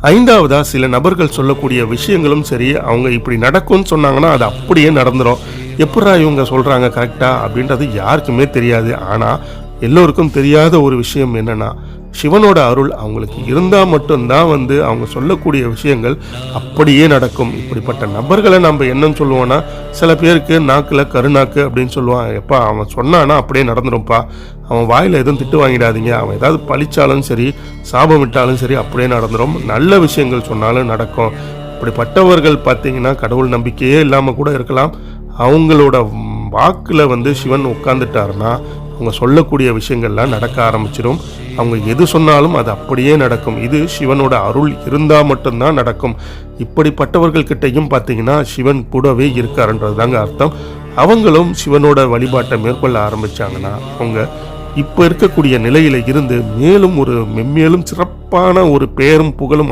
ஐந்தாவதா சில நபர்கள் சொல்லக்கூடிய விஷயங்களும் சரி, அவங்க இப்படி நடக்கும்னு சொன்னாங்கன்னா அது அப்படியே நடந்துரும். எப்புட்றா இவங்க சொல்றாங்க கரெக்ட்டா அப்படின்றது யாருக்குமே தெரியாது. ஆனா எல்லோருக்கும் தெரியாத ஒரு விஷயம் என்னன்னா, சிவனோட அருள் அவங்களுக்கு இருந்தா மட்டும் தான் அவங்க சொல்லக்கூடிய விஷயங்கள் அப்படியே நடக்கும். இப்படிப்பட்ட நபர்கள நம்ம என்னன்னு சொல்லுவோம்னா, சில பேருக்கு நாக்குல கருநாக்கு அப்படின்னு சொல்லுவான். எப்பா அவன் சொன்னானா அப்படியே நடந்துரும்ப்பா. அவன் வாயில எதுவும் திட்டு வாங்கிடாதீங்க. அவன் ஏதாவது பழிச்சாலும் சரி, சாபமிட்டாலும் சரி அப்படியே நடந்துரும். நல்ல விஷயங்கள் சொன்னாலும் நடக்கும். இப்படிப்பட்டவர்கள் பார்த்தீங்கன்னா, கடவுள் நம்பிக்கையே இல்லாம கூட இருக்கலாம். அவங்களோட வாக்குல சிவன் உட்கார்ந்துட்டாருன்னா, அவங்க சொல்லக்கூடிய விஷயங்கள்லாம் நடக்க ஆரம்பிச்சிடும். அவங்க எது சொன்னாலும் அது அப்படியே நடக்கும். இது சிவனோட அருள் இருந்தால் மட்டும்தான் நடக்கும். இப்படிப்பட்டவர்கள் கிட்டையும் பார்த்தீங்கன்னா சிவன் கூடவே இருக்காருன்றது தாங்க அர்த்தம். அவங்களும் சிவனோட வழிபாட்டை மேற்கொள்ள ஆரம்பித்தாங்கன்னா அவங்க இப்போ இருக்கக்கூடிய நிலையில் இருந்து மேலும் ஒரு மென்மேலும் சிறப்பான ஒரு பேரும் புகழும்